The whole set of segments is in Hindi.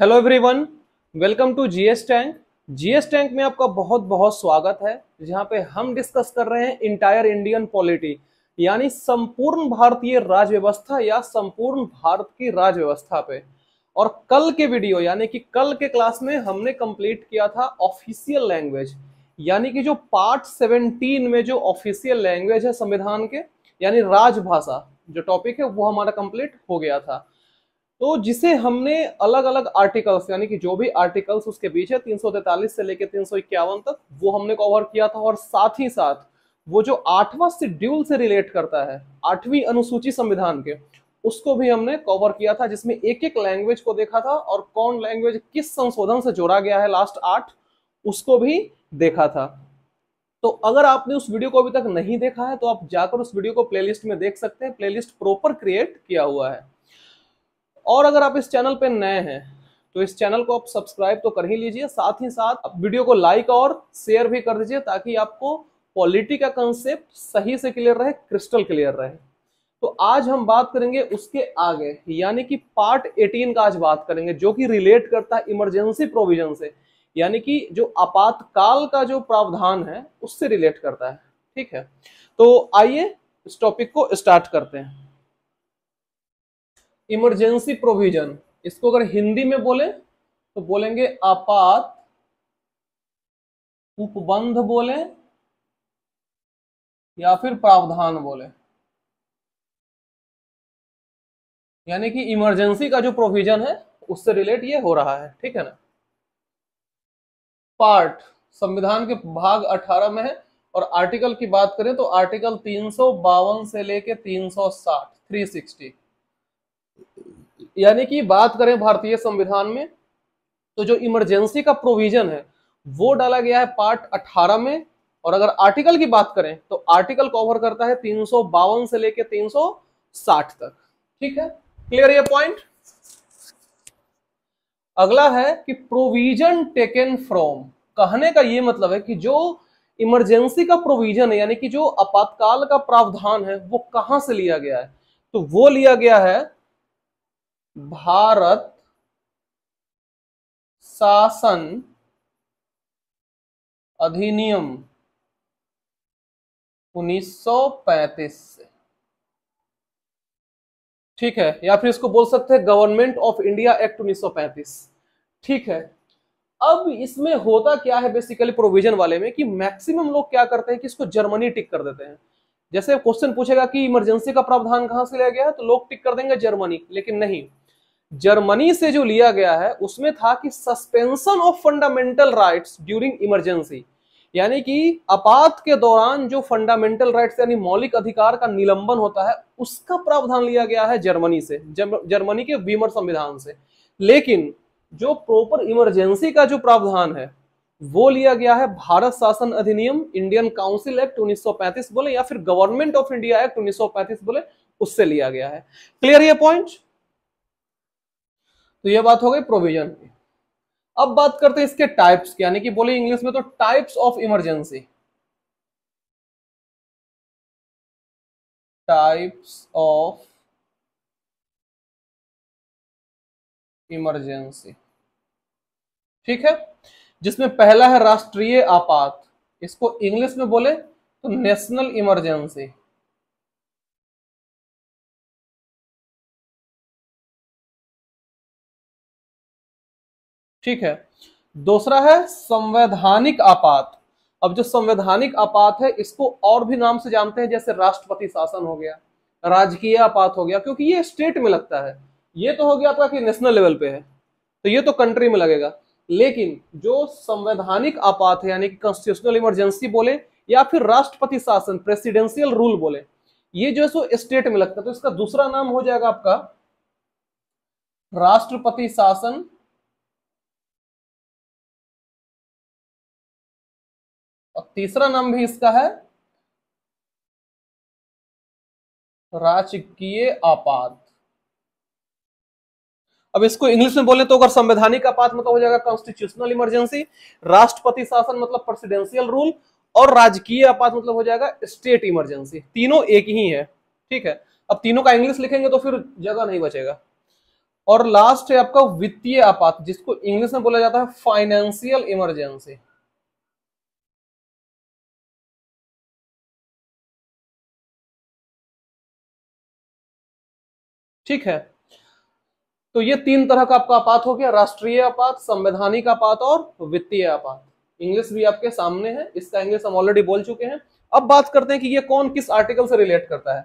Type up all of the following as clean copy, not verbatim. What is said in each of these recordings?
Hello everyone, welcome to GS tank. GS tank में आपका बहुत बहुत स्वागत है, जहां पे हम डिस्कस कर रहे हैं इंटायर इंडियन पॉलिटी, यानी संपूर्ण भारतीय राज्य व्यवस्था या संपूर्ण भारत की राज्य व्यवस्था पे। और कल के वीडियो यानी कि कल के क्लास में हमने कंप्लीट किया था ऑफिशियल लैंग्वेज, यानी कि जो पार्ट 17 में जो ऑफिशियल लैंग्वेज है संविधान के, यानी राजभाषा जो टॉपिक है वो हमारा कंप्लीट हो गया था। तो जिसे हमने अलग अलग आर्टिकल्स यानी कि जो भी आर्टिकल्स उसके बीच है 343 से लेकर 351 तक वो हमने कवर किया था, और साथ ही साथ वो जो 8वां शेड्यूल से रिलेट करता है, 8वीं अनुसूची संविधान के, उसको भी हमने कवर किया था, जिसमें एक एक लैंग्वेज को देखा था और कौन लैंग्वेज किस संशोधन से जोड़ा गया है लास्ट 8, उसको भी देखा था। तो अगर आपने उस वीडियो को अभी तक नहीं देखा है तो आप जाकर उस वीडियो को प्लेलिस्ट में देख सकते हैं, प्लेलिस्ट प्रॉपर क्रिएट किया हुआ है। और अगर आप इस चैनल पे नए हैं तो इस चैनल को आप सब्सक्राइब तो कर ही लीजिए, साथ ही साथ वीडियो को लाइक और शेयर भी कर दीजिए, ताकि आपको पॉलिटी का कंसेप्ट सही से क्लियर रहे, क्रिस्टल क्लियर रहे। तो आज हम बात करेंगे उसके आगे, यानी कि पार्ट 18 का आज बात करेंगे, जो कि रिलेट करता है इमरजेंसी प्रोविजन से, यानी कि जो आपातकाल का जो प्रावधान है उससे रिलेट करता है। ठीक है, तो आइए इस टॉपिक को स्टार्ट करते हैं। इमरजेंसी प्रोविजन, इसको अगर हिंदी में बोले तो बोलेंगे आपात उपबंध बोले या फिर प्रावधान बोले, यानी कि इमरजेंसी का जो प्रोविजन है उससे रिलेट ये हो रहा है। ठीक है ना। पार्ट संविधान के भाग 18 में है, और आर्टिकल की बात करें तो आर्टिकल 352 से लेके 360 360, यानी कि बात करें भारतीय संविधान में तो जो इमरजेंसी का प्रोविजन है वो डाला गया है पार्ट 18 में। और अगर आर्टिकल की बात करें तो आर्टिकल कवर करता है 352 से लेकर 360 तक। ठीक है, क्लियर ये पॉइंट। अगला है कि प्रोविजन टेकन फ्रॉम, कहने का ये मतलब है कि जो इमरजेंसी का प्रोविजन है, यानी कि जो आपातकाल का प्रावधान है, वो कहां से लिया गया है, तो वो लिया गया है भारत शासन अधिनियम 1935 से। ठीक है, या फिर इसको बोल सकते हैं गवर्नमेंट ऑफ इंडिया एक्ट 1935। ठीक है, अब इसमें होता क्या है बेसिकली प्रोविजन वाले में, कि मैक्सिमम लोग क्या करते हैं कि इसको जर्मनी टिक कर देते हैं। जैसे क्वेश्चन पूछेगा कि इमरजेंसी का प्रावधान कहां से लिया गया है, तो लोग टिक कर देंगे जर्मनी, लेकिन नहीं। जर्मनी से जो लिया गया है उसमें था कि suspension of fundamental rights during emergency, यानी कि आपात के दौरान जो फंडामेंटल राइट्स यानी मौलिक अधिकार का निलंबन होता है, उसका प्रावधान लिया गया है जर्मनी से, जर्मनी के वीमर संविधान से। लेकिन जो प्रॉपर इमरजेंसी का जो प्रावधान है वो लिया गया है भारत शासन अधिनियम इंडियन काउंसिल एक्ट 1935 बोले, या फिर गवर्नमेंट ऑफ इंडिया एक्ट 1935 बोले, उससे लिया गया है। क्लियर ये पॉइंट। तो ये बात हो गई प्रोविजन की। अब बात करते हैं इसके टाइप्स की, यानी कि बोले इंग्लिश में तो types of emergency. Types of emergency, ठीक है, जिसमें पहला है राष्ट्रीय आपात, इसको इंग्लिश में बोले तो नेशनल इमरजेंसी। ठीक है, दूसरा है संवैधानिक आपात। अब जो संवैधानिक आपात है इसको और भी नाम से जानते हैं, जैसे राष्ट्रपति शासन हो गया, राजकीय आपात हो गया, क्योंकि ये स्टेट में लगता है। ये तो हो गया आपका कि नेशनल लेवल पे है, तो ये तो कंट्री में लगेगा। लेकिन जो संवैधानिक आपात है, यानी कि कॉन्स्टिट्यूशनल इमरजेंसी बोले या फिर राष्ट्रपति शासन प्रेसिडेंशियल रूल बोले, ये जो है सो स्टेट में लगता है, तो इसका दूसरा नाम हो जाएगा आपका राष्ट्रपति शासन, और तीसरा नाम भी इसका है राजकीय आपात। अब इसको इंग्लिश में बोले तो अगर संवैधानिक आपात मतलब हो जाएगा कॉन्स्टिट्यूशनल इमरजेंसी, राष्ट्रपति शासन मतलब प्रेसिडेंशियल रूल, और राजकीय आपात मतलब हो जाएगा स्टेट इमरजेंसी। तीनों एक ही है। ठीक है, अब तीनों का इंग्लिश लिखेंगे तो फिर जगह नहीं बचेगा। और लास्ट है आपका वित्तीय आपात, जिसको इंग्लिश में बोला जाता है फाइनेंशियल इमरजेंसी। ठीक है, तो ये तीन तरह का आपका आपात हो गया, राष्ट्रीय आपात, संवैधानिक आपात और वित्तीय आपात। इंग्लिश भी आपके सामने है, इसका इंग्लिश हम ऑलरेडी बोल चुके हैं। अब बात करते हैं कि ये कौन किस आर्टिकल से रिलेट करता है।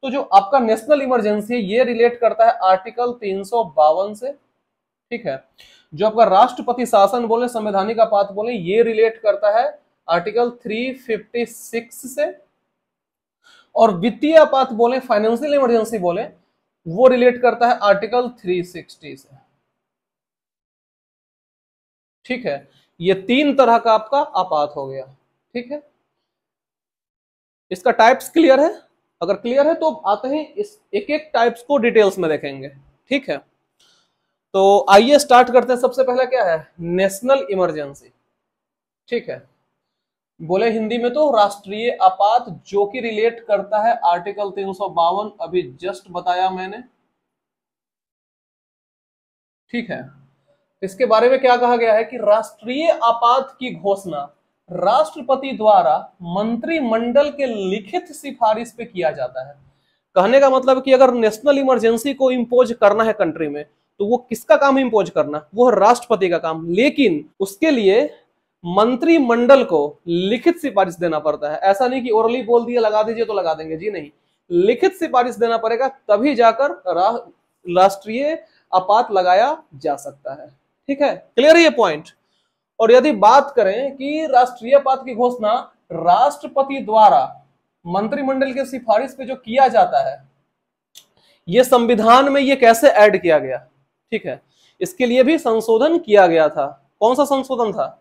तो जो आपका नेशनल इमरजेंसी है ये रिलेट करता है आर्टिकल 352 से। ठीक है, जो आपका राष्ट्रपति शासन बोले, संवैधानिक आपात बोले, ये रिलेट करता है आर्टिकल 356 से। और वित्तीय आपात बोले, फाइनेंशियल इमरजेंसी बोले, वो रिलेट करता है आर्टिकल 360 से। ठीक है, ये तीन तरह का आपका आपात हो गया। ठीक है, इसका टाइप्स क्लियर है? अगर क्लियर है तो आते हैं इस एक एक टाइप्स को डिटेल्स में देखेंगे। ठीक है, तो आइए स्टार्ट करते हैं। सबसे पहला क्या है? National emergency. ठीक है, बोले हिंदी में तो राष्ट्रीय आपात, जो कि रिलेट करता है आर्टिकल 352, अभी जस्ट बताया मैंने। ठीक है, इसके बारे में क्या कहा गया है कि राष्ट्रीय आपात की घोषणा राष्ट्रपति द्वारा मंत्रिमंडल के लिखित सिफारिश पे किया जाता है। कहने का मतलब कि अगर नेशनल इमरजेंसी को इंपोज करना है कंट्री में, तो वो किसका काम है इंपोज करना? वो है राष्ट्रपति का काम। लेकिन उसके लिए मंत्रिमंडल को लिखित सिफारिश देना पड़ता है। ऐसा नहीं कि ओरली बोल दिया लगा दीजिए तो लगा देंगे, जी नहीं, लिखित सिफारिश देना पड़ेगा, तभी जाकर राष्ट्रीय आपात लगाया जा सकता है। ठीक है, क्लियर है ये पॉइंट? और यदि बात करें कि राष्ट्रीय आपात की घोषणा राष्ट्रपति द्वारा मंत्रिमंडल के सिफारिश पे जो किया जाता है, ये संविधान में ये कैसे ऐड किया गया? ठीक है, इसके लिए भी संशोधन किया गया था। कौन सा संशोधन था?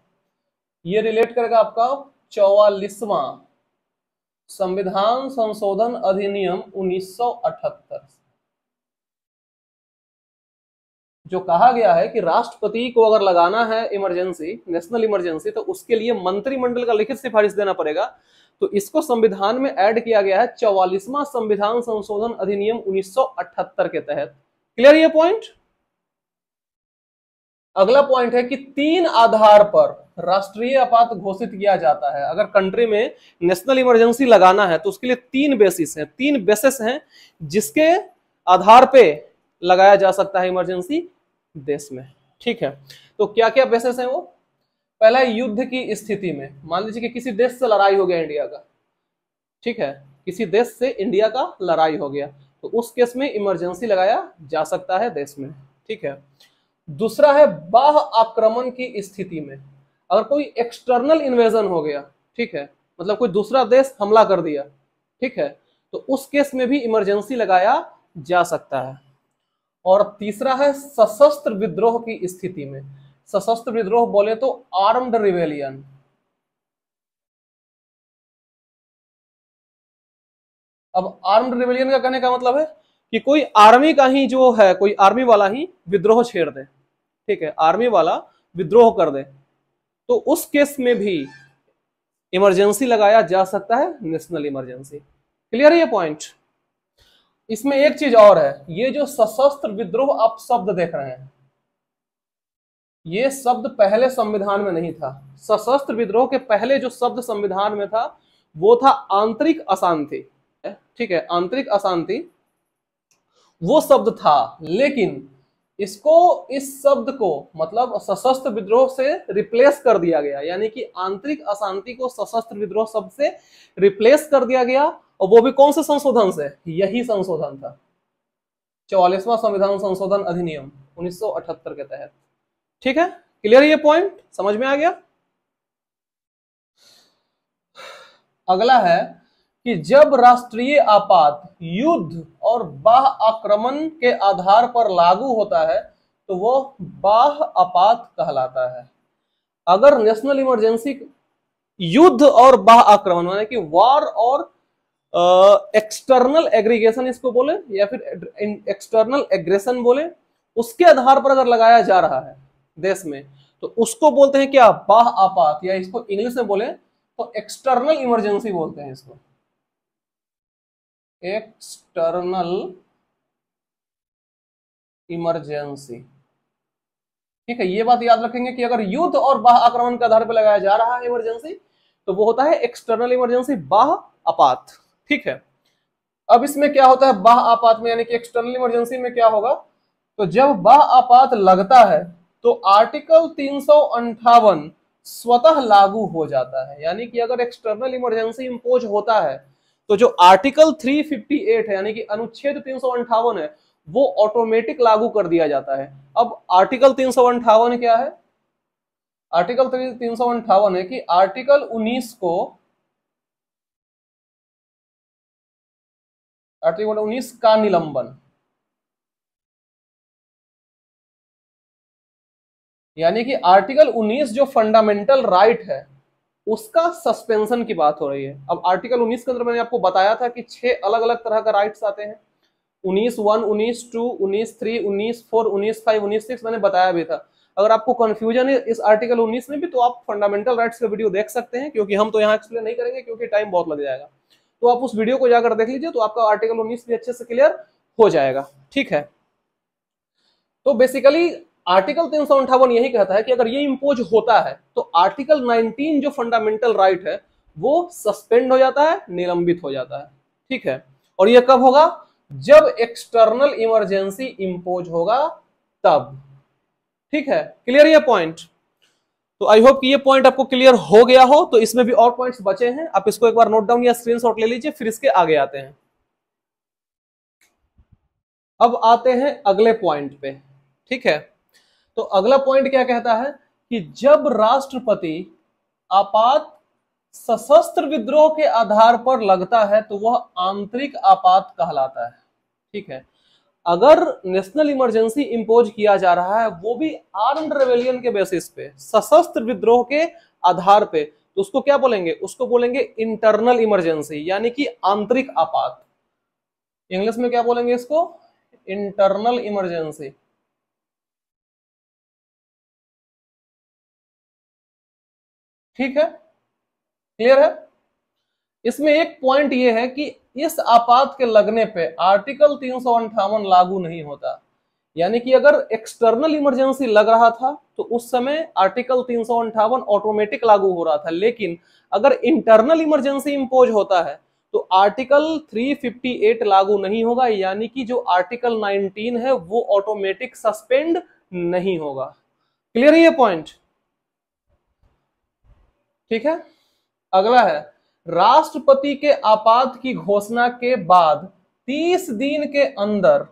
ये रिलेट करेगा आपका 44वां संविधान संशोधन अधिनियम 1978, जो कहा गया है कि राष्ट्रपति को अगर लगाना है इमरजेंसी, नेशनल इमरजेंसी, तो उसके लिए मंत्रिमंडल का लिखित सिफारिश देना पड़ेगा। तो इसको संविधान में ऐड किया गया है 44वां संविधान संशोधन अधिनियम 1978 के तहत। क्लियर ये पॉइंट? अगला पॉइंट है कि तीन आधार पर राष्ट्रीय आपात घोषित किया जाता है। अगर कंट्री में नेशनल इमरजेंसी लगाना है तो उसके लिए तीन बेसिस हैं, तीन बेसिस हैं जिसके आधार पे लगाया जा सकता है इमरजेंसी देश में। ठीक है, तो क्या क्या बेसिस हैं वो? पहला है युद्ध की स्थिति में। मान लीजिए कि किसी देश से लड़ाई हो गया इंडिया का, ठीक है, किसी देश से इंडिया का लड़ाई हो गया, तो उस केस में इमरजेंसी लगाया जा सकता है देश में। ठीक है, दूसरा है बाह्य आक्रमण की स्थिति में। अगर कोई एक्सटर्नल इन्वेजन हो गया, ठीक है, मतलब कोई दूसरा देश हमला कर दिया, ठीक है, तो उस केस में भी इमरजेंसी लगाया जा सकता है। और तीसरा है सशस्त्र विद्रोह की स्थिति में। सशस्त्र विद्रोह बोले तो आर्म्ड रिवेलियन। अब आर्म्ड रिवेलियन का कहने का मतलब है कि कोई आर्मी का ही जो है, कोई आर्मी वाला ही विद्रोह छेड़ दे, ठीक है, आर्मी वाला विद्रोह कर दे, तो उस केस में भी इमरजेंसी लगाया जा सकता है, नेशनल इमरजेंसी। क्लियर है ये पॉइंट? इसमें एक चीज और है, ये जो सशस्त्र विद्रोह आप शब्द देख रहे हैं, ये शब्द पहले संविधान में नहीं था। सशस्त्र विद्रोह के पहले जो शब्द संविधान में था वो था आंतरिक अशांति। ठीक है, आंतरिक अशांति वो शब्द था, लेकिन इसको, इस शब्द को मतलब सशस्त्र विद्रोह से रिप्लेस कर दिया गया, यानी कि आंतरिक अशांति को सशस्त्र विद्रोह शब्द से रिप्लेस कर दिया गया। और वो भी कौन से संशोधन से? यही संशोधन था, 44वां संविधान संशोधन अधिनियम 1978 के तहत। ठीक है, क्लियर ये पॉइंट समझ में आ गया? अगला है कि जब राष्ट्रीय आपात युद्ध और बाह्य आक्रमण के आधार पर लागू होता है तो वो बाह्य आपात कहलाता है। अगर नेशनल इमरजेंसी युद्ध और बाह्य आक्रमण माने कि वॉर और एक्सटर्नल एग्रीगेशन इसको बोले, या फिर एक्सटर्नल एग्रेशन बोले, उसके आधार पर अगर लगाया जा रहा है देश में, तो उसको बोलते हैं क्या? बाह्य आपात, या इसको इंग्लिश में बोले तो एक्सटर्नल इमरजेंसी बोलते हैं इसको, एक्सटर्नल इमरजेंसी। ठीक है, ये बात याद रखेंगे कि अगर युद्ध और बाह्य आक्रमण के आधार पर लगाया जा रहा है इमरजेंसी, तो वो होता है एक्सटर्नल इमरजेंसी, बाह्य आपात। ठीक है, अब इसमें क्या होता है बाह्य आपात में, यानी कि एक्सटर्नल इमरजेंसी में क्या होगा, तो जब बाह्य आपात लगता है तो आर्टिकल 358 स्वतः लागू हो जाता है। यानी कि अगर एक्सटर्नल इमरजेंसी इंपोज होता है तो जो आर्टिकल 358 है, यानी कि अनुच्छेद 358 है, वो ऑटोमेटिक लागू कर दिया जाता है। अब आर्टिकल 358 क्या है, आर्टिकल 358 है कि आर्टिकल 19 को, आर्टिकल 19 का निलंबन, यानी कि आर्टिकल 19 जो फंडामेंटल राइट है उसका सस्पेंशन की बात हो रही है। अब आर्टिकल 19 के अंदर मैंने आपको बताया था कि 6 अलग अलग तरह का राइट्स आते हैं, 19(1), 19(2), 19(3), 19(4), 19(5), 19(6) मैंने बताया भी था। अगर आपको कंफ्यूजन है इस आर्टिकल 19 में भी तो आप फंडामेंटल राइट्स का वीडियो देख सकते हैं, क्योंकि हम तो यहाँ एक्सप्लेन नहीं करेंगे क्योंकि टाइम बहुत लग जाएगा। तो आप उस वीडियो को जाकर देख लीजिए, तो आपका आर्टिकल 19 भी अच्छे से क्लियर हो जाएगा। ठीक है, तो बेसिकली आर्टिकल 358 यही कहता है कि अगर ये इंपोज होता है तो आर्टिकल 19 जो फंडामेंटल राइट है वो सस्पेंड हो जाता है, निलंबित हो जाता है। ठीक है, और ये कब होगा, जब एक्सटर्नल इमरजेंसी इंपोज होगा तब। ठीक है, क्लियर ये पॉइंट। तो आई होप कि ये पॉइंट आपको क्लियर हो गया हो। तो इसमें भी और पॉइंट्स बचे हैं, आप इसको एक बार नोट डाउन या स्क्रीनशॉट ले लीजिए, फिर इसके आगे आते हैं। अब आते हैं अगले पॉइंट पे। ठीक है, तो अगला पॉइंट क्या कहता है कि जब राष्ट्रपति आपात सशस्त्र विद्रोह के आधार पर लगता है तो वह आंतरिक आपात कहलाता है। ठीक है, अगर नेशनल इमरजेंसी इंपोज किया जा रहा है वो भी आर्म्ड रेवेलियन के बेसिस पे, सशस्त्र विद्रोह के आधार पे, तो उसको क्या बोलेंगे, उसको बोलेंगे इंटरनल इमरजेंसी, यानी कि आंतरिक आपात। इंग्लिश में क्या बोलेंगे इसको, इंटरनल इमरजेंसी। ठीक है, क्लियर है। इसमें एक पॉइंट ये है कि इस आपात के लगने पे आर्टिकल 358 लागू नहीं होता। यानी कि अगर एक्सटर्नल इमरजेंसी लग रहा था तो उस समय आर्टिकल 358 ऑटोमेटिक लागू हो रहा था, लेकिन अगर इंटरनल इमरजेंसी इंपोज होता है तो आर्टिकल 358 लागू नहीं होगा, यानी कि जो आर्टिकल 19 है वो ऑटोमेटिक सस्पेंड नहीं होगा। क्लियर है ये पॉइंट। ठीक है, अगला है राष्ट्रपति के आपात की घोषणा के बाद 30 दिन के अंदर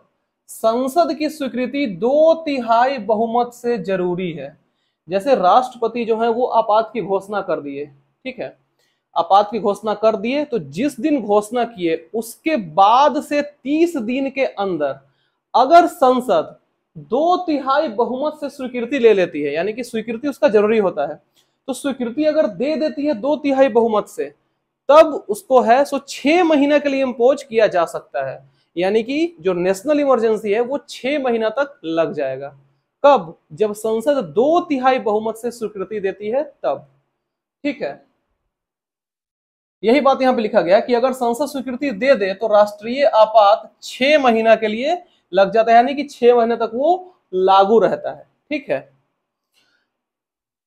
संसद की स्वीकृति 2/3 बहुमत से जरूरी है। जैसे राष्ट्रपति जो है वो आपात की घोषणा कर दिए, ठीक है, आपात की घोषणा कर दिए, तो जिस दिन घोषणा किए उसके बाद से 30 दिन के अंदर अगर संसद 2/3 बहुमत से स्वीकृति ले लेती है, यानी कि स्वीकृति उसका जरूरी होता है, तो स्वीकृति अगर दे देती है 2/3 बहुमत से, तब उसको है सो 6 महीने के लिए इंपोज किया जा सकता है। यानी कि जो नेशनल इमरजेंसी है वो 6 महीना तक लग जाएगा। कब, जब संसद 2/3 बहुमत से स्वीकृति देती है तब। ठीक है, यही बात यहां पे लिखा गया कि अगर संसद स्वीकृति दे दे तो राष्ट्रीय आपात 6 महीना के लिए लग जाता है, यानी कि 6 महीने तक वो लागू रहता है। ठीक है,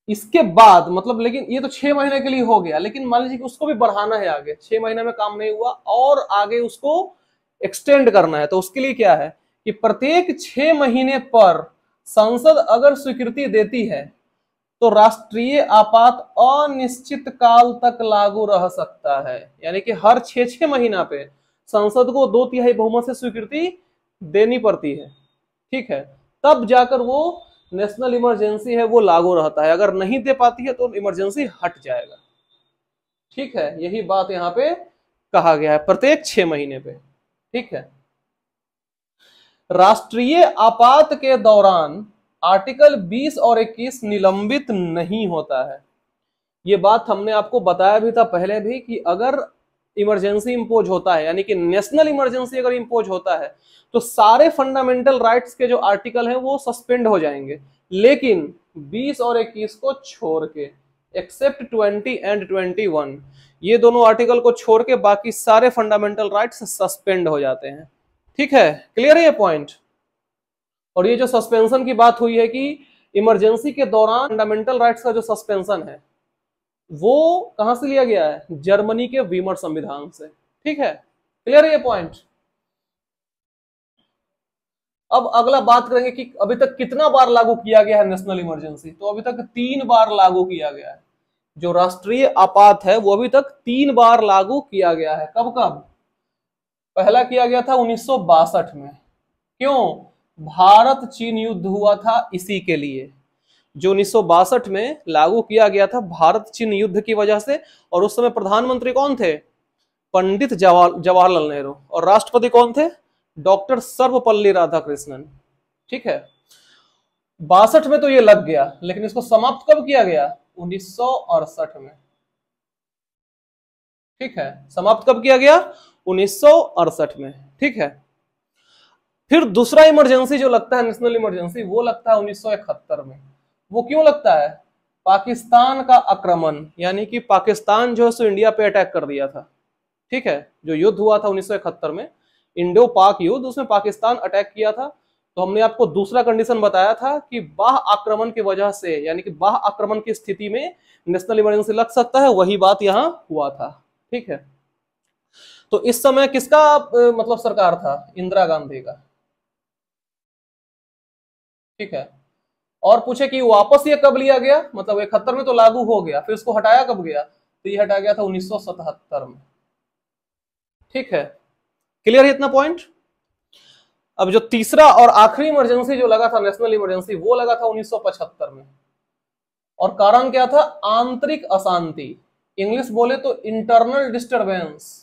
इसके बाद मतलब, लेकिन ये तो 6 महीने के लिए हो गया, लेकिन मान लीजिए कि उसको भी बढ़ाना है आगे, 6 महीने में काम नहीं हुआ और आगे उसको एक्सटेंड करना है, तो उसके लिए क्या है कि प्रत्येक 6 महीने पर संसद अगर स्वीकृति देती है तो राष्ट्रीय आपात अनिश्चित काल तक लागू रह सकता है। यानी कि हर 6 महीना पे संसद को 2/3 बहुमत से स्वीकृति देनी पड़ती है। ठीक है, तब जाकर वो नेशनल इमरजेंसी है वो लागू रहता है, अगर नहीं दे पाती है तो इमरजेंसी हट जाएगा। ठीक है, यही बात यहाँ पे कहा गया है, प्रत्येक 6 महीने पे। ठीक है, राष्ट्रीय आपात के दौरान आर्टिकल 20 और 21 निलंबित नहीं होता है। ये बात हमने आपको बताया भी था पहले भी कि अगर इमरजेंसी इंपोज होता है, यानी कि नेशनल इमरजेंसी अगर इंपोज होता है तो सारे फंडामेंटल राइट्स के जो आर्टिकल हैं वो सस्पेंड हो जाएंगे, लेकिन 20 और 21 को छोड़ के, एक्सेप्ट 20 एंड 21, ये दोनों आर्टिकल को छोड़ के बाकी सारे फंडामेंटल राइट्स सस्पेंड हो जाते हैं। ठीक है, क्लियर है ये पॉइंट। और ये जो सस्पेंशन की बात हुई है कि इमरजेंसी के दौरान फंडामेंटल राइट्स का जो सस्पेंशन है वो कहां से लिया गया है, जर्मनी के वीमर संविधान से। ठीक है, क्लियर है ये पॉइंट। अब अगला बात करेंगे कि अभी तक कितना बार लागू किया गया है नेशनल इमरजेंसी। तो अभी तक 3 बार लागू किया गया है। जो राष्ट्रीय आपात है वो अभी तक 3 बार लागू किया गया है। कब कब? पहला किया गया था 1962 में। क्यों? भारत चीन युद्ध हुआ था इसी के लिए। जो 1962 में लागू किया गया था भारत चीन युद्ध की वजह से। और उस समय प्रधानमंत्री कौन थे? पंडित जवाहरलाल नेहरू। और राष्ट्रपति कौन थे? डॉक्टर सर्वपल्ली राधाकृष्णन। ठीक है, 62 में तो ये लग गया, लेकिन इसको समाप्त कब किया गया? 1968 में। ठीक है, समाप्त कब किया गया? 1968 में। ठीक है, फिर दूसरा इमरजेंसी जो लगता है नेशनल इमरजेंसी, वो लगता है 1971 में। वो क्यों लगता है? पाकिस्तान का आक्रमण, यानी कि पाकिस्तान जो है सो इंडिया पे अटैक कर दिया था। ठीक है, जो युद्ध हुआ था 1971 में, इंडो पाक युद्ध, उसमें पाकिस्तान अटैक किया था। तो हमने आपको दूसरा कंडीशन बताया था कि बाह्य आक्रमण की वजह से, यानी कि बाह्य आक्रमण की स्थिति में नेशनल इमरजेंसी लग सकता है। वही बात यहां हुआ था। ठीक है, तो इस समय किसका मतलब सरकार था? इंदिरा गांधी का। ठीक है, और पूछे कि वापस ये कब लिया गया, मतलब 71 में तो लागू हो गया, फिर इसको हटाया कब गया? तो ये हटाया गया था 1977 में। ठीक है, क्लियर है इतना पॉइंट। अब जो तीसरा और आखिरी इमरजेंसी जो लगा था नेशनल इमरजेंसी, वो लगा था 1975 में। और कारण क्या था? आंतरिक अशांति, इंग्लिश बोले तो इंटरनल डिस्टरबेंस।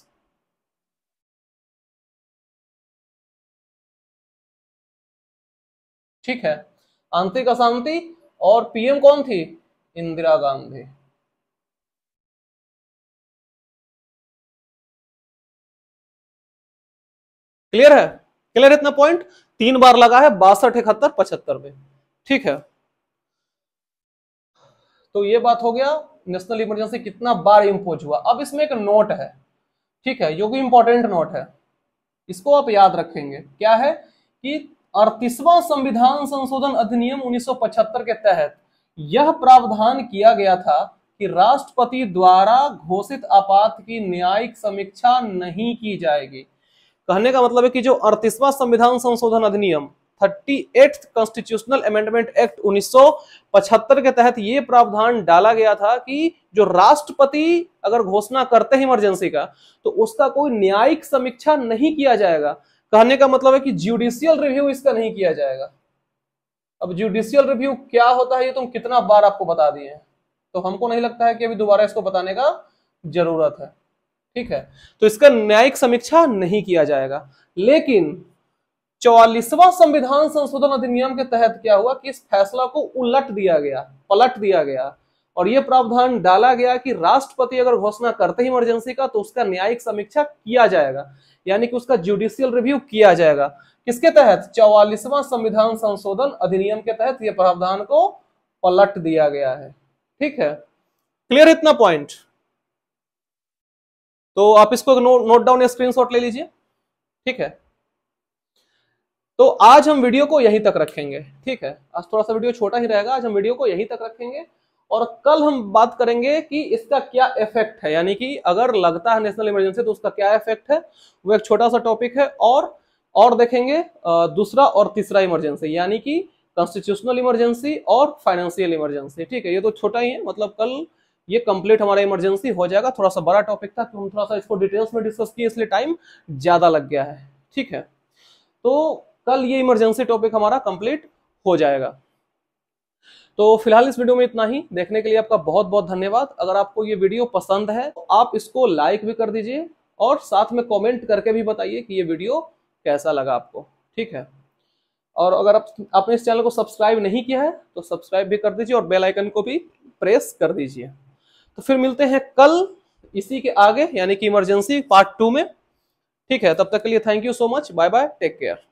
ठीक है, आंतरिक अशांति। और पीएम कौन थी? इंदिरा गांधी। क्लियर है? क्लियर इतना पॉइंट। 3 बार लगा है, 62, 71, 75 में। ठीक है, तो ये बात हो गया नेशनल इमरजेंसी कितना बार इंपोज हुआ। अब इसमें एक नोट है, ठीक है, जो कि इंपॉर्टेंट नोट है, इसको आप याद रखेंगे। क्या है कि 38वां संविधान संशोधन अधिनियम 1975 के तहत यह प्रावधान किया गया था कि राष्ट्रपति द्वारा घोषित आपात की न्यायिक समीक्षा नहीं की जाएगी। कहने का मतलब है कि जो 38वां संविधान संशोधन अधिनियम 38th कॉन्स्टिट्यूशनल अमेंडमेंट एक्ट 1975 के तहत यह प्रावधान डाला गया था कि जो राष्ट्रपति अगर घोषणा करते हैं इमरजेंसी का, तो उसका कोई न्यायिक समीक्षा नहीं किया जाएगा। कहने का मतलब है कि जुडिशियल रिव्यू इसका नहीं किया जाएगा। अब जुडिशियल रिव्यू क्या होता है ये तुम कितना बार आपको बता दिए हैं, तो हमको नहीं लगता है कि अभी दोबारा इसको बताने का जरूरत है। ठीक है, तो इसका न्यायिक समीक्षा नहीं किया जाएगा। लेकिन 44वां संविधान संशोधन अधिनियम के तहत क्या हुआ कि इस फैसला को उलट दिया गया, पलट दिया गया, और यह प्रावधान डाला गया कि राष्ट्रपति अगर घोषणा करते ही इमरजेंसी का, तो उसका न्यायिक समीक्षा किया जाएगा, यानी कि उसका जुडिशियल रिव्यू किया जाएगा। किसके तहत? 44वां संविधान संशोधन अधिनियम के तहत यह प्रावधान को पलट दिया गया है। ठीक है, क्लियर इतना पॉइंट। तो आप इसको नोट डाउन या स्क्रीनशॉट ले लीजिए। ठीक है, तो आज हम वीडियो को यहीं तक रखेंगे। ठीक है, आज थोड़ा सा वीडियो छोटा ही रहेगा, आज हम वीडियो को यहीं तक रखेंगे। और कल हम बात करेंगे कि इसका क्या इफेक्ट है, यानी कि अगर लगता है नेशनल इमरजेंसी तो उसका क्या इफेक्ट है। वो एक छोटा सा टॉपिक है। और देखेंगे दूसरा और तीसरा इमरजेंसी, यानी कि कॉन्स्टिट्यूशनल इमरजेंसी और फाइनेंशियल इमरजेंसी। ठीक है, ये तो छोटा ही है, मतलब कल ये कंप्लीट हमारा इमरजेंसी हो जाएगा। थोड़ा सा बड़ा टॉपिक था, तो हम थोड़ा सा इसको डिटेल्स में डिस्कस किए, इसलिए टाइम ज्यादा लग गया है। ठीक है, तो कल ये इमरजेंसी टॉपिक हमारा कंप्लीट हो जाएगा। तो फिलहाल इस वीडियो में इतना ही। देखने के लिए आपका बहुत बहुत धन्यवाद। अगर आपको ये वीडियो पसंद है तो आप इसको लाइक भी कर दीजिए, और साथ में कमेंट करके भी बताइए कि ये वीडियो कैसा लगा आपको। ठीक है, और अगर आपने इस चैनल को सब्सक्राइब नहीं किया है तो सब्सक्राइब भी कर दीजिए और बेल आइकन को भी प्रेस कर दीजिए। तो फिर मिलते हैं कल इसी के आगे, यानी कि इमरजेंसी पार्ट 2 में। ठीक है, तब तक के लिए thank you so much. Bye bye, take care.